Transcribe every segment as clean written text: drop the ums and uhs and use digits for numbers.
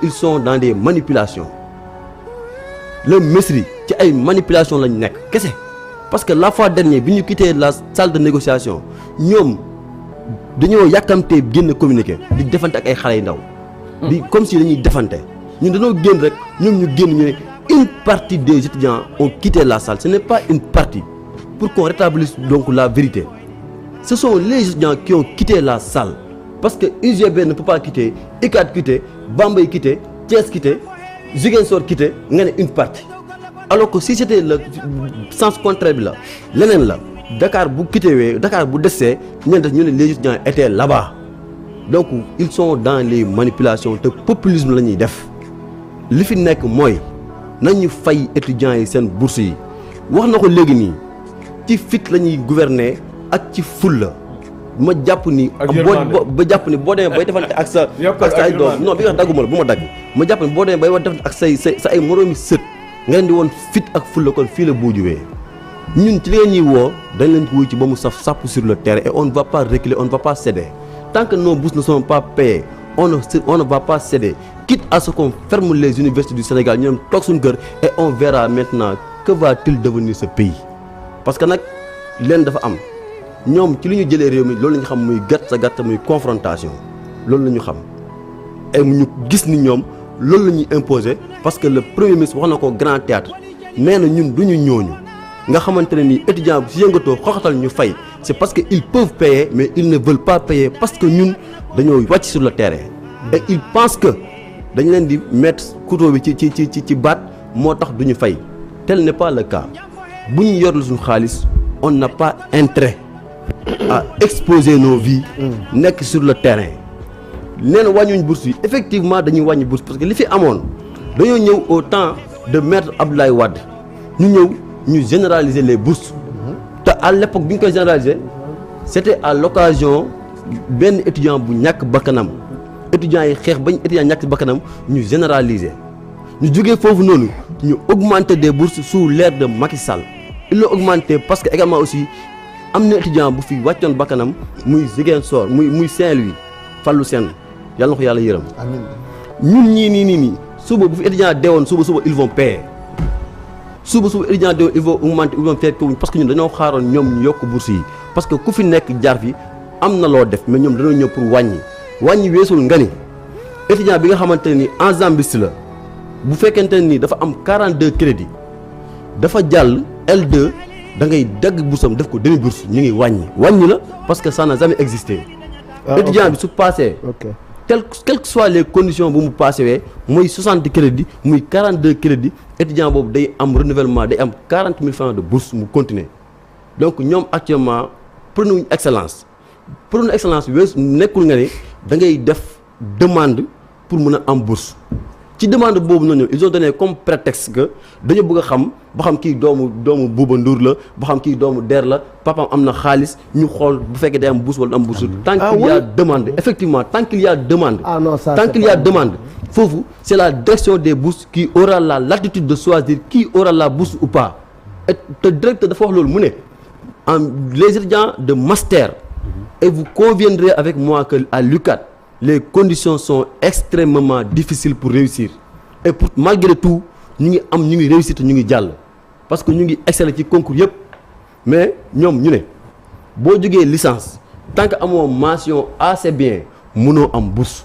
ils sont dans des manipulations le mesri ci ay manipulations lañ nekk kese parce que la fois dernière bi ñu quitté la salle de négociation ñoom dañoo yàkkamtee génn communiqué di defante ak ay xale yu ndaw. di comme si dañuy defante ñun dañoo génn rek ñoom ñu génn ñu ne une partie des étudiants ont quitté la salle ce n'est pas une partie pour qu'on rétablisse donc la vérité ce sont les étudiants qui ont quitté la salle parce que UGB ne peut pas quitter ICAD quitter Bambey quitter Thiès quitter Ziguinchor quitter nga ne une partie alors que si c'était le sens contraire bi la leneen la Dakar bu quitté Dakar bu desee ñu ne les étudiants étaient là-bas donc ils sont dans les manipulations te populisme la ñuy def li fi nekk mooy nañu fay étudiants yi seen bourse yi wax na ko léegi nii ci fit la ñuy gouverner ak ci fulla ma jàpp ni ba jàpp ni boo demee bay defante ak sa ay doom non bi nga dagguma la bu ma dagg ma jàpp ni boo demee bay war defante ak sa ay moroomi sët nga leen di woon fit ak fulla kon fii la boo juwee ñun ci li nga ñuy woo dañ leen wuy ci ba mu saf sàpp sur le terrain et on ne va pas reculer on ne va pas céder tant que nos bourses ne sont pas payées on ne va pas céder quitte à ce qu'on ferme les universités du Sénégal ñu dem toog suñu kër et on verra maintenant que va-t-il devenir ce pays parce que nag leen dafa am ñoom ci li ñu jëlee réew mi loolu la ñu xam muy gàtt muy confrontation loolu la ñu xam et ñu gis ni ñoom loolu la ñuy imposer parce que le premier ministre wax na ko grand théâtre nee na ñun du ñu ñooñu nga xamante ne nii étudiant bi si yëngatoo xoxatal ñu fay c'est parce que ils peuvent payer mais ils ne veulent pas payer parce que ñun dañoo wàcc sur le terrain et ils pensent que dañu leen di mettre couteau bi ci baat moo tax du ñu fay tel n'est pas le cas bu ñu yorlu suñu xaalis on n'a pas intérêt à exposer nos vies nekk sur le terrain nee na wàññuñ bourse yi effectivement dañuy wàññi bourse parce que li fi amoon dañoo ñëw au temps de maître Abdoulaye Wade ñu généraliser les bourses te à l'époque bi ñu koy généraliser c'était à l'occasion benn étudiant bu ñàkk bakkanam étudiants yi xeex bañ étudiant ñàkk bakkanam ñu généraliser ñu jógee foofu noonu ñu augmenter des bourses sous l'ère de Macky Sall il l'a augmenté parce que également aussi am na étudiant bu fi wàccoon bakkanam muy Ziguinchor muy Saint-Louis Fallou Sène yàlla na ko yàlla yërëm amiin ñun nii suba bu fi étudiant deewoon suba ils vont payer suba étudiant deewoon ils vont augmenter ils vont faire parce que ñun dañoo xaaroon ñoom ñu yokk bourse yi parce que ku fi nekk jaar fi am na loo def mais ñoom dañoo ñëw pour wàññi weesul nga ni étudiant bi nga xamante ne ni enjambiste la bu fekkente ne ni dafa am 42 crédits dafa jàll L2 da ngay dagg boursam def ko demi bourse ñu ngi wàññi la parce que ça n'a jamais existé. étudiant bi su passé quelles que soient les conditions bu mu passé wee muy 60 crédits muy 42 crédits étudiant boobu day am renouvellement day am 40 000 francs de bourse mu continuer donc ñoom actuellement prenons excellence weesu nekkul nga ne da ngay def demande pour mën a am bourse ci demande boobu noonu ils ont donné comme prétexte que dañu bëgg a xam ba xam kii doomu Bouba Ndour la ba xam kii doomu Der la papaam am na xaalis ñu xool bu fekkee day am bourse wala am bourse tant qu'il y a demande effectivement tant qu'il y a demande foofu c'est la direction des bourses qui aura la latitude de choisir qui aura la bourse ou pas et te directeur dafa wax loolu mu ne les étudiants de master et vous conviendrez avec moi que à l'UCAD les conditions sont extrêmement difficiles pour réussir et pour malgré tout ñu ngi réussir te ñu ngi jàll parce que ñu ngi exceller ci concours yëpp mais ñoom ñu ne boo jógee licence tant que amoo mention assez bien mënoo am bourse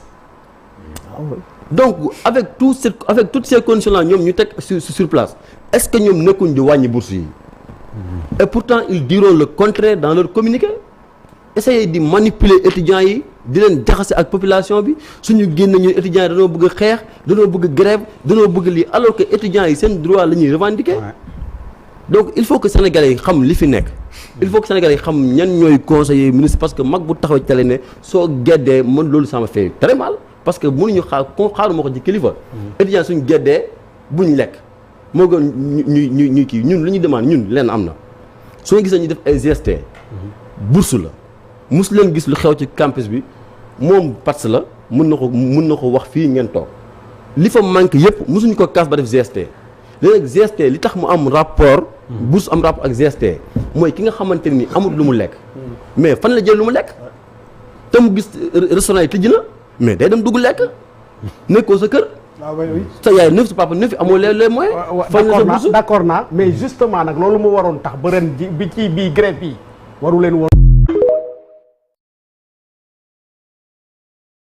donc avec toutes ces conditions là ñoom ñu teg sur place est-ce que ñoom nekkuñ di wàññi bourse yi et pourtant ils diront le contraire dans leur communiqué essayer di manipuler étudiants yi di leen jaxase ak population bi suñu génn ñu étudiants yi dañoo bëgg xeex dañoo bëgg grève dañoo bëgg lii alors que étudiants yi seen droit la ñuy revendiquer donc il faut que sénégalais yi xam li fi nekk il faut que sénégalais yi xam ñan ñooy conseiller ministre parce que mag bu taxaw ci télé ne soo geddee man loolu ça me fait très mal parce que mënuñu xaaruma ko ci kilifa étudiants suñu geddee buñ lekk moo gën ñuy kii ñun lu ñuy demande ñun leen am na soo gisee ñu def ay GST bourse la mus leen gis lu xew ci campus bi moom parce la mën na ko wax fii ngeen toog li fa manque yëpp musuñu ko kaas ba def GST léegi GST li tax mu am rapport bourse am rapport ak GST mooy ki nga xamante ni amul lu mu lekk mais fan la jël lu mu lekk te mu gis restaurant yi tëj na mais day dem dugg lekk nekkoo sa kër sa yaay neuf sa papa neuf amoo les moyens. d'accord naa mais justement nag loolu mu waroon tax ba ren ji bi ci bii grève yi waru leen woon